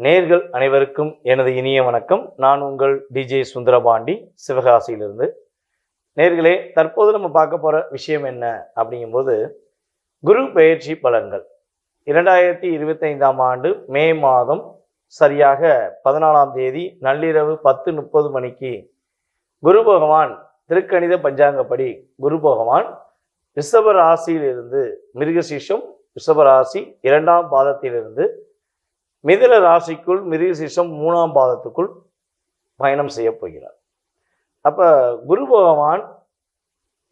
நேர்கள் அனைவருக்கும் எனது இனிய வணக்கம். நான் உங்கள் டிஜே சுந்தரபாண்டி, சிவகாசியிலிருந்து. நேர்களே, தற்போது நம்ம பார்க்க போற விஷயம் என்ன அப்படிங்கும்போது, குரு பெயர்ச்சி பலன்கள் 2025ஆம் ஆண்டு மே மாதம் சரியாக 14ஆம் தேதி நள்ளிரவு 10:30 மணிக்கு குரு பகவான் திருக்கணித பஞ்சாங்கப்படி குரு பகவான் ரிஷப ராசியிலிருந்து மிருகசீஷம் ரிஷப ராசி 2ஆம் பாதத்திலிருந்து மிதுன ராசிக்குள் மிருகசீஷம் 3ஆம் பாதத்துக்குள் பயணம் செய்ய போகிறார். அப்ப குரு பகவான்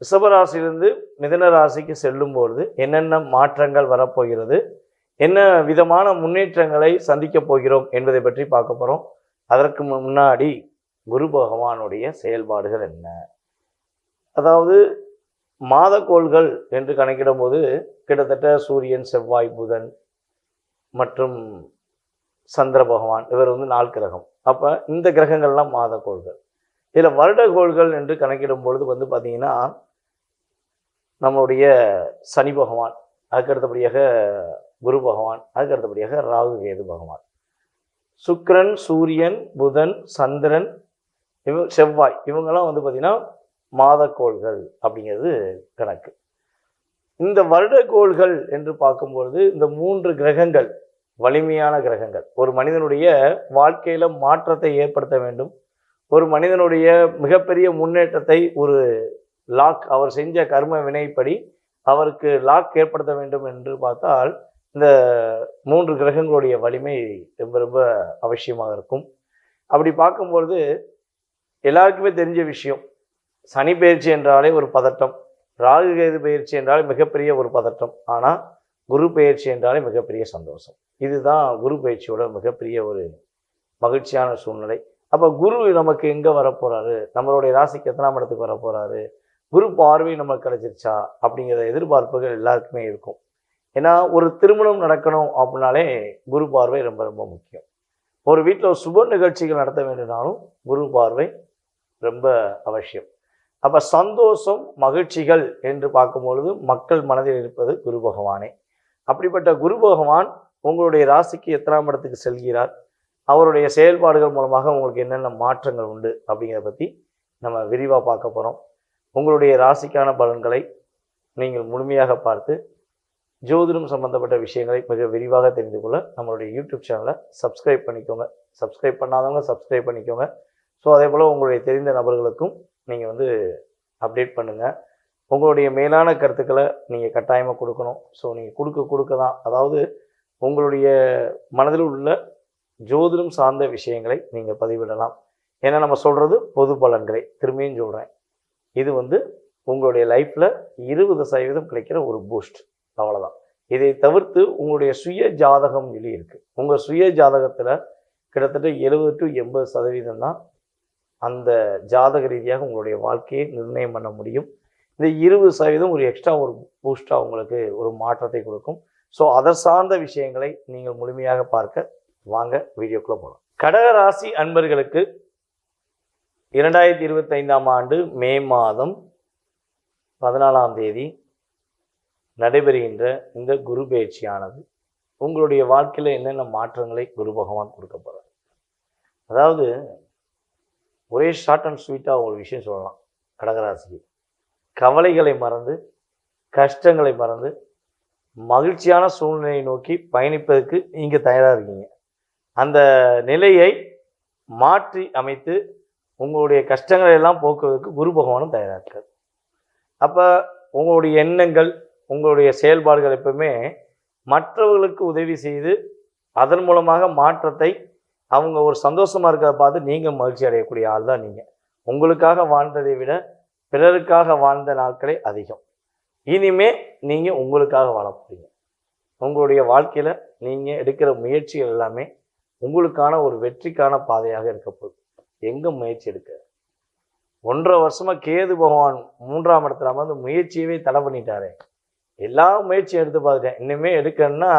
ரிஷபராசியிலிருந்து மிதுன ராசிக்கு செல்லும்பொழுது என்னென்ன மாற்றங்கள் வரப்போகிறது, என்ன விதமான முன்னேற்றங்களை சந்திக்க போகிறோம் என்பதை பற்றி பார்க்க போறோம். அதற்கு முன்னாடி குரு பகவானுடைய செயல்பாடுகள் என்ன, அதாவது மாதக்கோள்கள் என்று கணக்கிடும் போது கிட்டத்தட்ட சூரியன், செவ்வாய், புதன் மற்றும் சந்திர பகவான், இவர் 4 கிரகம். அப்ப இந்த கிரகங்கள்லாம் மாதக்கோள்கள். இதுல வருடக்கோள்கள் என்று கணக்கிடும் பொழுது பார்த்தீங்கன்னா நம்மளுடைய சனி பகவான், அதுக்கு அடுத்தபடியாக குரு பகவான், அதுக்கு அடுத்தபடியாக ராகு கேது பகவான், சுக்கிரன், சூரியன், புதன், சந்திரன், செவ்வாய், இவங்கெல்லாம் பார்த்தீங்கன்னா மாதக்கோள்கள் அப்படிங்கிறது கணக்கு. இந்த வருடக்கோள்கள் என்று பார்க்கும்பொழுது இந்த 3 கிரகங்கள் வலிமையான கிரகங்கள். ஒரு மனிதனுடைய வாழ்க்கையில மாற்றத்தை ஏற்படுத்த வேண்டும், ஒரு மனிதனுடைய மிகப்பெரிய முன்னேற்றத்தை, ஒரு லாக், அவர் செஞ்ச கர்ம வினைப்படி அவருக்கு லாக் ஏற்படுத்த வேண்டும் என்று பார்த்தால் இந்த 3 கிரகங்களுடைய வலிமை ரொம்ப ரொம்ப அவசியமாக இருக்கும். அப்படி பார்க்கும்பொழுது எல்லாருக்குமே தெரிஞ்ச விஷயம், சனி பயிற்சி என்றாலே ஒரு பதட்டம், ராகு கேது பயிற்சி என்றாலே மிகப்பெரிய ஒரு பதட்டம், ஆனால் குரு பயிற்சி என்றாலே மிகப்பெரிய சந்தோஷம். இதுதான் குரு பயிற்சியோட மிகப்பெரிய ஒரு மகிழ்ச்சியான சூழ்நிலை. அப்போ குரு நமக்கு எங்கே வரப்போறாரு, நம்மளுடைய ராசிக்கு எத்தனாம் இடத்துக்கு வரப்போறாரு, குரு பார்வை நமக்கு கிடைச்சிருச்சா அப்படிங்கிற எதிர்பார்ப்புகள் எல்லாருக்குமே இருக்கும். ஏன்னா ஒரு திருமணம் நடக்கணும் அப்படின்னாலே குரு பார்வை ரொம்ப ரொம்ப முக்கியம். ஒரு வீட்டில் ஒரு சுப நிகழ்ச்சிகள் நடத்த வேண்டும்னாலும் குரு பார்வை ரொம்ப அவசியம். அப்போ சந்தோஷம், மகிழ்ச்சிகள் என்று பார்க்கும்பொழுது மக்கள் மனதில் இருப்பது குரு பகவானே. அப்படிப்பட்ட குரு பகவான் உங்களுடைய ராசிக்கு எத்தனாம் இடத்துக்கு செல்கிறார், அவருடைய செயல்பாடுகள் மூலமாக உங்களுக்கு என்னென்ன மாற்றங்கள் உண்டு அப்படிங்கிறத பற்றி நம்ம விரிவாக பார்க்க போகிறோம். உங்களுடைய ராசிக்கான பலன்களை நீங்கள் முழுமையாக பார்த்து ஜோதிடம் சம்பந்தப்பட்ட விஷயங்களை மிக விரிவாக தெரிந்து கொள்ள நம்மளுடைய யூடியூப் சேனலை சப்ஸ்கிரைப் பண்ணிக்கோங்க. சப்ஸ்கிரைப் பண்ணாதவங்க சப்ஸ்கிரைப் பண்ணிக்கோங்க. ஸோ அதே போல் உங்களுடைய தெரிந்த நபர்களுக்கும் நீங்கள் அப்டேட் பண்ணுங்கள். உங்களுடைய மேலான கருத்துக்களை நீங்கள் கட்டாயமாக கொடுக்கணும். ஸோ நீங்கள் கொடுக்க தான், அதாவது உங்களுடைய மனதில் உள்ள ஜோதிடம் சார்ந்த விஷயங்களை நீங்கள் பதிவிடலாம். ஏன்னா நம்ம சொல்கிறது பொது பலன்களை திரும்பியும் சொல்கிறேன். இது உங்களுடைய லைஃப்பில் 20% கிடைக்கிற ஒரு பூஸ்ட், அவ்வளோதான். இதை தவிர்த்து உங்களுடைய சுய ஜாதகம் சொல்லி இருக்குது. உங்கள் சுய ஜாதகத்தில் கிட்டத்தட்ட 70 to 80% தான் அந்த ஜாதக ரீதியாக உங்களுடைய வாழ்க்கையை நிர்ணயம் பண்ண முடியும். இந்த 20% ஒரு எக்ஸ்ட்ரா ஒரு பூஸ்டாக உங்களுக்கு ஒரு மாற்றத்தை கொடுக்கும். ஸோ அதை சார்ந்த விஷயங்களை நீங்கள் முழுமையாக பார்க்க வாங்க வீடியோக்குள்ளே போகலாம். கடக ராசி அன்பர்களுக்கு 2025ஆம் ஆண்டு மே மாதம் 14ஆம் தேதி நடைபெறுகின்ற இந்த குரு பயிற்சியானது உங்களுடைய வாழ்க்கையில் என்னென்ன மாற்றங்களை குரு பகவான் கொடுக்க போகிறார். அதாவது ஒரே ஷார்ட் அண்ட் ஸ்வீட்டாக ஒரு விஷயம் சொல்லலாம். கடகராசிக்கு கவலைகளை மறந்து, கஷ்டங்களை மறந்து, மகிழ்ச்சியான சூழ்நிலையை நோக்கி பயணிப்பதற்கு நீங்கள் தயாராக இருக்கீங்க. அந்த நிலையை மாற்றி அமைத்து உங்களுடைய கஷ்டங்களை எல்லாம் போக்குவதற்கு குரு பகவானும் தயாராக இருக்கார். அப்போ உங்களுடைய எண்ணங்கள், உங்களுடைய செயல்பாடுகள் எப்பவுமே மற்றவர்களுக்கு உதவி செய்து அதன் மூலமாக மாற்றத்தை, அவங்க ஒரு சந்தோஷமாக இருக்கிறத பார்த்து நீங்கள் மகிழ்ச்சி அடையக்கூடிய ஆள் தான் நீங்கள். உங்களுக்காக வாழ்ந்ததை விட பிறருக்காக வாழ்ந்த நாட்களே அதிகம். இனிமே நீங்கள் உங்களுக்காக வாழ போறீங்க. உங்களுடைய வாழ்க்கையில் நீங்கள் எடுக்கிற முயற்சிகள் எல்லாமே உங்களுக்கான ஒரு வெற்றிக்கான பாதையாக இருக்க போகுது. எங்கே முயற்சி எடுக்க 1.5 வருஷமாக கேது பகவான் 3ஆம் இடத்துல அமர்ந்து முயற்சியவே தடை பண்ணிட்டாரே. எல்லா முயற்சியும் எடுத்து பார்த்துட்டேன், இன்னுமே எடுக்கணும்னா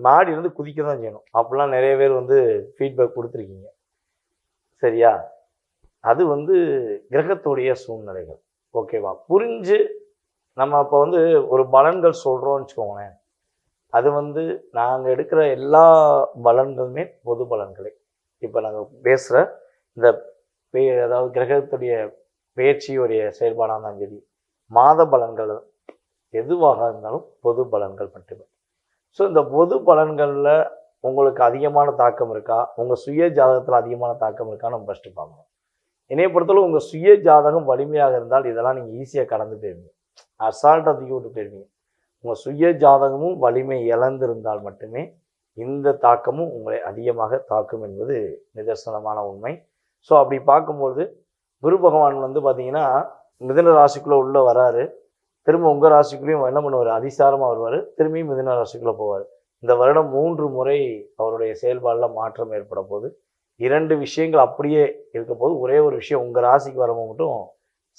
மாடி இருந்து குதிக்க தான் செய்யணும் அப்படிலாம் நிறைய பேர் ஃபீட்பேக் கொடுத்துருக்கீங்க. சரியா? அது கிரகத்துடைய சூழ்நிலைகள். ஓகேவா? புரிஞ்சு நம்ம அப்போ ஒரு பலன்கள் சொல்கிறோம்னு வச்சுக்கோங்களேன். அது வந்து நாங்கள் எடுக்கிற எல்லா பலன்களுமே பொது பலன்களே. இப்போ நாங்கள் பேசுகிற இந்த அதாவது கிரகத்துடைய பெயர்ச்சியுடைய செயல்பாடாக இருந்தாலும் சரி, மாத பலன்கள் எதுவாக இருந்தாலும் பொது பலன்கள் மட்டுமே. ஸோ இந்த பொது பலன்களில் உங்களுக்கு அதிகமான தாக்கம் இருக்கா, உங்கள் சுய ஜாதகத்தில் அதிகமான தாக்கம் இருக்கான்னு நம்ம ஃபஸ்ட்டு பார்க்கணும். என்னைய பொறுத்தளவு உங்கள் சுய ஜாதகம் வலிமையாக இருந்தால் இதெல்லாம் நீங்கள் ஈஸியாக கடந்து போயிருவீங்க, அசால்ட்டாக தூக்கி விட்டு போயிருவீங்க. உங்கள் சுய ஜாதகமும் வலிமை இழந்திருந்தால் மட்டுமே இந்த தாக்கமும் உங்களை அதிகமாக தாக்கும் என்பது நிதர்சனமான உண்மை. ஸோ அப்படி பார்க்கும்போது குரு பகவான் வந்து பார்த்தீங்கன்னா மிதுன ராசிக்குள்ளே உள்ளே வராரு, திரும்ப உங்கள் ராசிக்குள்ளேயும் என்ன பண்ணுவார், அதிசாரமாக வருவார், திரும்பியும் மிதுன ராசிக்குள்ளே போவார். இந்த வருடம் 3 முறை அவருடைய செயல்பாடில் மாற்றம் ஏற்பட போது 2 விஷயங்கள் அப்படியே இருக்க போது, ஒரே ஒரு விஷயம் உங்கள் ராசிக்கு வரும்போது மட்டும்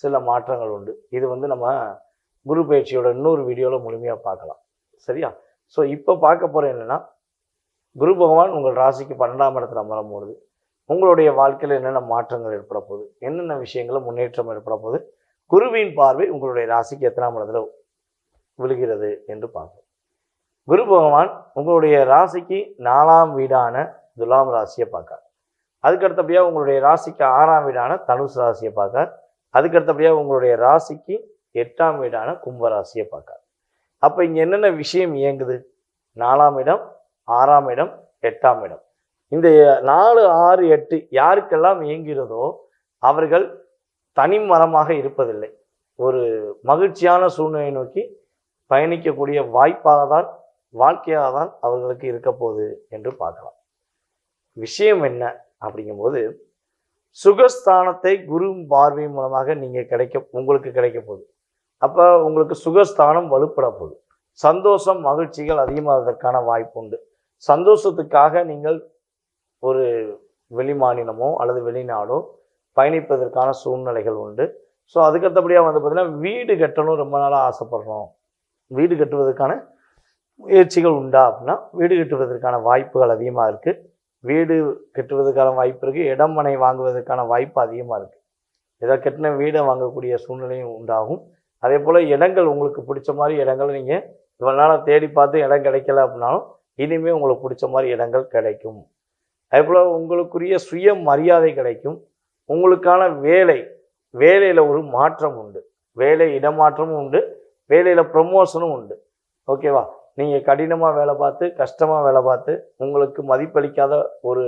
சில மாற்றங்கள் உண்டு. இது வந்து நம்ம குரு பயிற்சியோட இன்னொரு வீடியோவில் முழுமையாக பார்க்கலாம். சரியா? ஸோ இப்போ பார்க்க போகிற என்னென்னா, குரு பகவான் உங்கள் ராசிக்கு 12ஆம் இடத்துல அமரும்போது உங்களுடைய வாழ்க்கையில் என்னென்ன மாற்றங்கள் ஏற்பட போகுது, என்னென்ன விஷயங்களும் முன்னேற்றம் ஏற்பட போகுது, குருவின் பார்வை உங்களுடைய ராசிக்கு எத்தனாம் இடத்துல விழுகிறது என்று பார்ப்போம். குரு பகவான் உங்களுடைய ராசிக்கு 4ஆம் வீடான துலாம் ராசியை பார்க்கார். அதுக்கடுத்தபடியாக உங்களுடைய ராசிக்கு 6ஆம் வீடான தனுசு ராசியை பார்க்கார். அதுக்கடுத்தபடியாக உங்களுடைய ராசிக்கு 8ஆம் வீடான கும்பராசியை பார்க்கார். அப்போ இங்கே என்னென்ன விஷயம் இயங்குது, 4ஆம் இடம், 6ஆம் இடம், 8ஆம் இடம். இந்த 4, 6, 8 யாருக்கெல்லாம் இயங்கிறதோ அவர்கள் தனி மரமாக இருப்பதில்லை, ஒரு மகிழ்ச்சியான சூழ்நிலையை நோக்கி பயணிக்கக்கூடிய வாய்ப்பாக தான், வாழ்க்கையாக தான் அவர்களுக்கு இருக்க போகுது என்று பார்க்கலாம். விஷயம் என்ன அப்படிங்கும்போது, சுகஸ்தானத்தை குரு பார்வை மூலமாக உங்களுக்கு கிடைக்க போகுது. அப்போ உங்களுக்கு சுகஸ்தானம் வலுப்பட போகுது. சந்தோஷம், மகிழ்ச்சிகள் அதிகமாவதற்கான வாய்ப்பு உண்டு. சந்தோஷத்துக்காக நீங்கள் ஒரு வெளிமாநிலமோ அல்லது வெளிநாடோ பயணிப்பதற்கான சூழ்நிலைகள் உண்டு. ஸோ அதுக்கடுத்தபடியாக வந்து பார்த்திங்கன்னா, வீடு கட்டணும் ரொம்ப நாளாக ஆசைப்படுறோம், வீடு கட்டுவதற்கான முயற்சிகள் உண்டா அப்படின்னா வீடு கட்டுவதற்கான வாய்ப்புகள் அதிகமாக இருக்குது. வீடு கட்டுவதற்கான வாய்ப்பு இருக்குது, இடம் மனை வாங்குவதற்கான வாய்ப்பு அதிகமாக இருக்குது. ஏதோ கட்டின வீடை வாங்கக்கூடிய சூழ்நிலையும் உண்டாகும். அதே போல் இடங்கள், உங்களுக்கு பிடிச்ச மாதிரி இடங்கள் நீங்கள் இவ்வளோ நாளாக தேடி பார்த்து இடம் கிடைக்கல அப்படின்னாலும் இனிமேல் உங்களுக்கு பிடிச்ச மாதிரி இடங்கள் கிடைக்கும். அதே போல் உங்களுக்குரிய சுய மரியாதை கிடைக்கும். உங்களுக்கான வேலையில் ஒரு மாற்றம் உண்டு, வேலை இடமாற்றமும் உண்டு, வேலையில் ப்ரமோஷனும் உண்டு. ஓகேவா? நீங்கள் கடினமாக வேலை பார்த்து, கஷ்டமாக வேலை பார்த்து, உங்களுக்கு மதிப்பளிக்காத ஒரு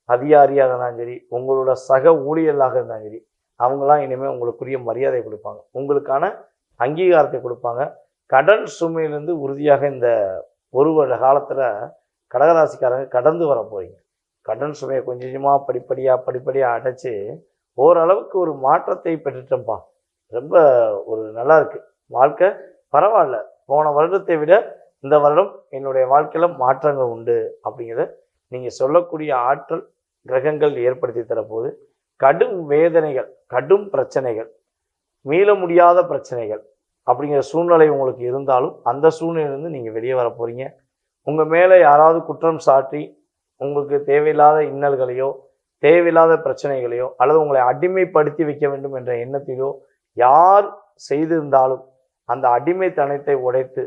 அதிகாரியாக இருந்தாலும் சரி, உங்களோட சக ஊழியர்களாக இருந்தாலும் சரி, அவங்களாம் இனிமேல் உங்களுக்குரிய மரியாதை கொடுப்பாங்க, உங்களுக்கான அங்கீகாரத்தை கொடுப்பாங்க. கடன் சுமையிலிருந்து உறுதியாக இந்த ஒரு வருட காலத்தில் கடகராசிக்காரங்க கடந்து வர போகிறீங்க. கடன் சுமையை கொஞ்சம் கொஞ்சமாக படிப்படியாக அடைச்சி ஓரளவுக்கு ஒரு மாற்றத்தை பெற்றுட்டோம்ப்பா, ரொம்ப ஒரு நல்லா இருக்குது வாழ்க்கை, பரவாயில்ல, போன வருடத்தை விட இந்த வருடம் என்னுடைய வாழ்க்கையில் மாற்றங்கள் உண்டு அப்படிங்கிறத நீங்கள் சொல்லக்கூடிய ஆற்றல் கிரகங்கள் ஏற்படுத்தி தரப்போது. கடும் வேதனைகள், கடும் பிரச்சனைகள், மீள முடியாத பிரச்சனைகள் அப்படிங்கிற சூழ்நிலை உங்களுக்கு இருந்தாலும் அந்த சூழ்நிலையிலிருந்து நீங்கள் வெளியே வர போகிறீங்க. உங்கள் மேலே யாராவது குற்றம் சாட்டி உங்களுக்கு தேவையில்லாத இன்னல்களையோ தேவையில்லாத பிரச்சனைகளையோ அல்லது உங்களை அடிமைப்படுத்தி வைக்க வேண்டும் என்ற எண்ணத்திலோ யார் செய்திருந்தாலும் அந்த அடிமைத்தனத்தை உடைத்து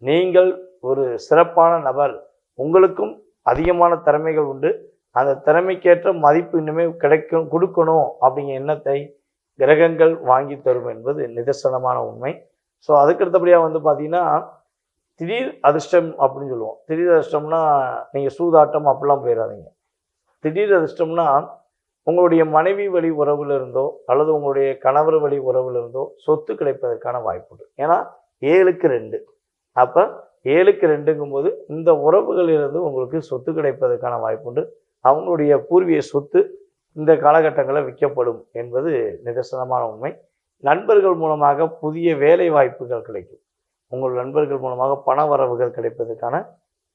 நீங்கள் ஒரு சிறப்பான நபர், உங்களுக்கும் அதிகமான திறமைகள் உண்டு, அந்த திறமைக்கேற்ற மதிப்பு இன்னுமே கொடுக்கணும் அப்படிங்கிற எண்ணத்தை கிரகங்கள் வாங்கி தரும் என்பது நிதர்சனமான உண்மை. ஸோ அதுக்கடுத்தபடியாக வந்து பார்த்தீங்கன்னா, திடீர் அதிர்ஷ்டம் அப்படின்னு சொல்லுவோம். திடீர் அதிர்ஷ்டம்னா நீங்கள் சூதாட்டம் அப்படிலாம் போயிடாதீங்க. திடீர் அதிர்ஷ்டம்னா உங்களுடைய மனைவி வழி உறவில் இருந்தோ அல்லது உங்களுடைய கணவர் வழி உறவில் இருந்தோ சொத்து கிடைப்பதற்கான வாய்ப்பு உண்டு. ஏன்னா 7க்கு 2, அப்போ 7க்கு 2ங்கும்போது இந்த உறவுகளிலிருந்து உங்களுக்கு சொத்து கிடைப்பதற்கான வாய்ப்பு உண்டு. அவங்களுடைய பூர்வீக சொத்து இந்த காலகட்டங்களில் விற்கப்படும் என்பது நிதர்சனமான உண்மை. நண்பர்கள் மூலமாக புதிய வேலை வாய்ப்புகள் கிடைக்கும். உங்கள் நண்பர்கள் மூலமாக பண வரவுகள் கிடைப்பதற்கான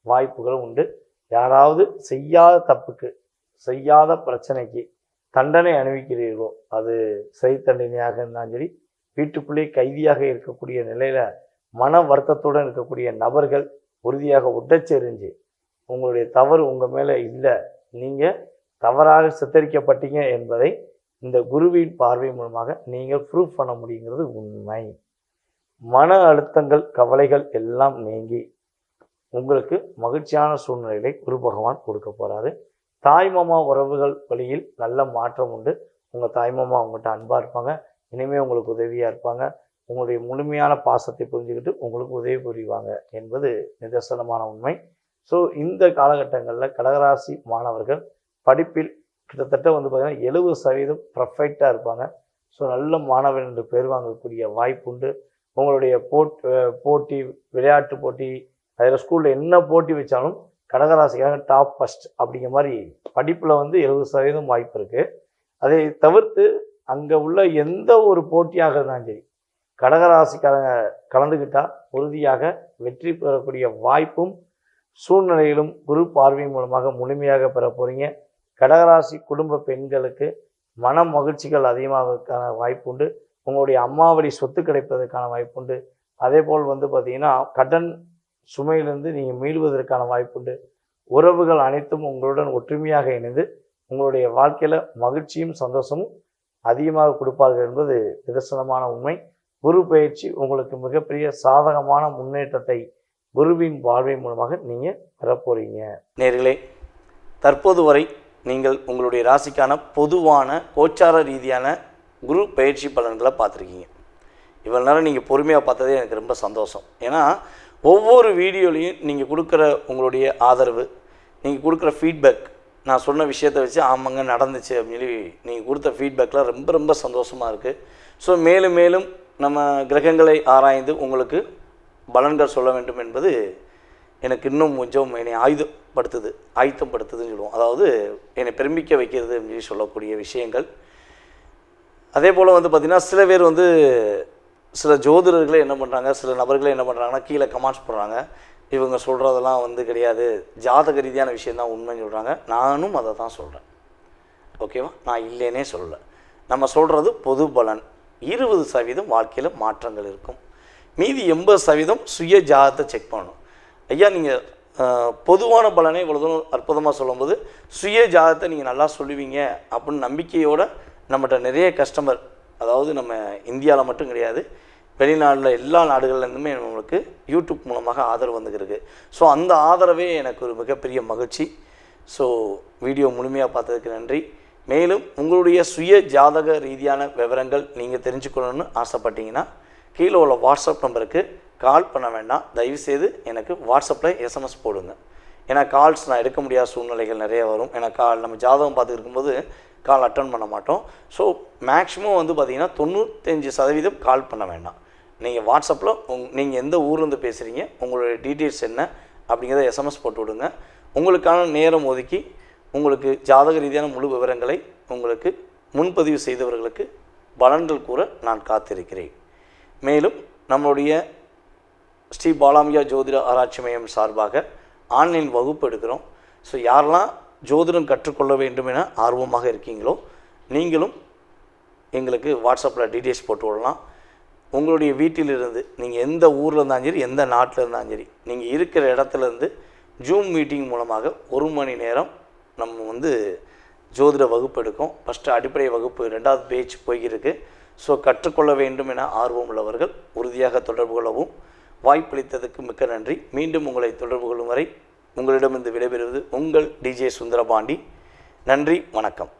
வாய்ப்புகள் உண்டு. யாராவது செய்யாத தப்புக்கு, செய்யாத பிரச்சனைக்கு தண்டனை அனுபவிக்கிறீர்களோ, அது சிறை தண்டனையாக இருந்தாலும் சரி, வீட்டுக்குள்ளே கைதியாக இருக்கக்கூடிய நிலையில் மன வருத்தத்துடன் இருக்கக்கூடிய நபர்கள் உறுதியாக உடச்செறிஞ்சு உங்களுடைய தவறு உங்கள் மேலே இல்லை, நீங்கள் தவறாக சித்தரிக்கப்பட்டீங்க என்பதை இந்த குருவின் பார்வை மூலமாக நீங்கள் ப்ரூவ் பண்ண முடியுங்கிறது உண்மை. மன அழுத்தங்கள், கவலைகள் எல்லாம் நீங்கி உங்களுக்கு மகிழ்ச்சியான சூழ்நிலைகளை குரு பகவான் கொடுக்க போகிறாரு. தாய்மாமா உறவுகள் வழியில் நல்ல மாற்றம் உண்டு. உங்கள் தாய்மாமா உங்கள்கிட்ட அன்பாக இருப்பாங்க. இனிமேல் உங்களுக்கு உதவியாக இருப்பாங்க. உங்களுடைய முழுமையான பாசத்தை புரிஞ்சுக்கிட்டு உங்களுக்கு உதவி புரிவாங்க என்பது நிதர்சனமான உண்மை. ஸோ இந்த காலகட்டங்களில் கடகராசி மாணவர்கள் படிப்பில் கிட்டத்தட்ட பார்த்திங்கன்னா 70% பர்ஃபெக்டாக இருப்பாங்க. ஸோ நல்ல மாணவன் என்று பேர் வாங்கக்கூடிய வாய்ப்புண்டு. உங்களுடைய போட்டி, விளையாட்டு போட்டி, அதில் ஸ்கூலில் என்ன போட்டி வச்சாலும் கடகராசிக்காக டாப் ஃபஸ்ட் அப்படிங்கிற மாதிரி படிப்பில் 70% வாய்ப்பு இருக்குது. அதை தவிர்த்து அங்கே உள்ள எந்த ஒரு போட்டியாக இருந்தாலும் சரி, கடகராசிக்காரங்க கலந்துக்கிட்டால் உறுதியாக வெற்றி பெறக்கூடிய வாய்ப்பும் சூழ்நிலையிலும் குரு பார்வை மூலமாக முழுமையாக பெற போகிறீங்க. கடகராசி குடும்ப பெண்களுக்கு மன மகிழ்ச்சிகள் அதிகமாவதற்கான வாய்ப்புண்டு. உங்களுடைய அம்மாவளி சொத்து கிடைப்பதற்கான வாய்ப்புண்டு. அதே போல் பார்த்திங்கன்னா கடன் சுமையிலிருந்து நீங்கள் மீள்வதற்கான வாய்ப்புண்டு. உறவுகள் அனைத்தும் உங்களுடன் ஒற்றுமையாக இணைந்து உங்களுடைய வாழ்க்கையில் மகிழ்ச்சியும் சந்தோஷமும் அதிகமாக கொடுப்பார்கள் என்பது நிதர்சனமான உண்மை. குரு பயிற்சி உங்களுக்கு மிகப்பெரிய சாதகமான முன்னேற்றத்தை குருவின் பார்வை மூலமாக நீங்கள் பெறப்போகிறீங்க. நேர்களே, தற்போது வரை நீங்கள் உங்களுடைய ராசிக்கான பொதுவான கோச்சார ரீதியான குரு பயிற்சி பலன்களை பார்த்துருக்கீங்க. இவ்வளோ நேரம் நீங்கள் பொறுமையாக பார்த்ததே எனக்கு ரொம்ப சந்தோஷம். ஏன்னா ஒவ்வொரு வீடியோலையும் நீங்கள் கொடுக்குற உங்களுடைய ஆதரவு, நீங்கள் கொடுக்குற ஃபீட்பேக், நான் சொன்ன விஷயத்தை வச்சு ஆமாங்க நடந்துச்சு அப்படின்னு சொல்லி நீங்கள் கொடுத்த ஃபீட்பேக்கில் ரொம்ப ரொம்ப சந்தோஷமாக இருக்குது. ஸோ மேலும் மேலும் நம்ம கிரகங்களை ஆராய்ந்து உங்களுக்கு பலன்கள் சொல்ல வேண்டும் என்பது எனக்கு இன்னும் கொஞ்சம் என்னை ஆயத்தப்படுத்துதுன்னு சொல்லுவோம். அதாவது என்னை பெருமிக்க வைக்கிறது அப்படின்னு சொல்லக்கூடிய விஷயங்கள். அதே போல் பார்த்திங்கன்னா சில பேர் சில ஜோதிடர்களே என்ன பண்ணுறாங்க, சில நபர்களே என்ன பண்ணுறாங்கன்னா கீழே கமெண்ட்ஸ் போடுறாங்க, இவங்க சொல்கிறதெல்லாம் கிடையாது, ஜாதக ரீதியான விஷயந்தான் உண்மைன்னு சொல்கிறாங்க. நானும் அதை தான் சொல்கிறேன். ஓகேவா? நான் இல்லைன்னே சொல்லலை. நம்ம சொல்கிறது பொது பலன். 20% வாழ்க்கையில் மாற்றங்கள் இருக்கும். மீதி 80% சுய ஜாதகத்தை செக் பண்ணணும். ஐயா, நீங்கள் பொதுவான பலனை இவ்வளோ தூரம் அற்புதமாக சொல்லும்போது சுய ஜாதகத்தை நீங்கள் நல்லா சொல்லுவீங்க அப்படின்னு நம்பிக்கையோடு நம்மகிட்ட நிறைய கஸ்டமர், அதாவது நம்ம இந்தியாவில் மட்டும் கிடையாது, வெளிநாட்டில் எல்லா நாடுகள்லேருந்துமே நம்மளுக்கு யூடியூப் மூலமாக ஆதரவு வந்துருக்கு. ஸோ அந்த ஆதரவே எனக்கு ஒரு மிகப்பெரிய மகிழ்ச்சி. ஸோ வீடியோ முழுமையாக பார்த்ததுக்கு நன்றி. மேலும் உங்களுடைய சுய ஜாதக ரீதியான விவரங்கள் நீங்கள் தெரிஞ்சுக்கணுன்னு ஆசைப்பட்டீங்கன்னா கீழே உள்ள வாட்ஸ்அப் நம்பருக்கு கால் பண்ண வேண்டாம். தயவுசெய்து எனக்கு வாட்ஸ்அப்பில் எஸ்எம்எஸ் போடுங்க. ஏன்னா கால்ஸ் நான் எடுக்க முடியாத சூழ்நிலைகள் நிறைய வரும். ஏன்னா நம்ம ஜாதகம் பார்த்துட்டு இருக்கும்போது கால் அட்டன் பண்ண மாட்டோம். ஸோ மேக்ஸிமம் பார்த்திங்கன்னா 95% கால் பண்ண வேண்டாம். நீங்கள் வாட்ஸ்அப்பில் நீங்கள் எந்த ஊர்லேருந்து பேசுகிறீங்க, உங்களுடைய டீட்டெயில்ஸ் என்ன அப்படிங்கிறத எஸ்எம்எஸ் போட்டு விடுங்க. உங்களுக்கான நேரம் ஒதுக்கி உங்களுக்கு ஜாதக ரீதியான முழு விவரங்களை உங்களுக்கு முன்பதிவு செய்தவர்களுக்கு பலன்கள் கூற நான் காத்திருக்கிறேன். மேலும் நம்மளுடைய ஸ்ரீ பாலாம்பிகா ஜோதிட ஆராய்ச்சி மையம் சார்பாக ஆன்லைன் வகுப்பு எடுக்கிறோம். ஸோ யாரெல்லாம் ஜோதிடம் கற்றுக்கொள்ள வேண்டும் என ஆர்வமாக இருக்கீங்களோ நீங்களும் எங்களுக்கு வாட்ஸ்அப்பில் டீட்டெயில்ஸ் போட்டு விடலாம். உங்களுடைய வீட்டிலிருந்து நீங்கள் எந்த ஊரில் இருந்தாலும் சரி, எந்த நாட்டில் இருந்தாலும் சரி, நீங்கள் இருக்கிற இடத்துலேருந்து ஜூம் மீட்டிங் மூலமாக 1 மணி நேரம் நம்ம ஜோதிட வகுப்பு எடுக்கும். ஃபஸ்ட்டு அடிப்படை வகுப்பு 2வது பேஜ் போய்கிருக்கு. ஸோ கற்றுக்கொள்ள வேண்டும் என ஆர்வம் உள்ளவர்கள் உறுதியாக தொடர்பு கொள்ளவும். வாய்ப்பளித்ததுக்கு மிக்க நன்றி. மீண்டும் உங்களை தொடர்பு கொள்ளும் வரை உங்களிடமிருந்து விடைபெறுவது உங்கள் டிஜே சுந்தரபாண்டி. நன்றி, வணக்கம்.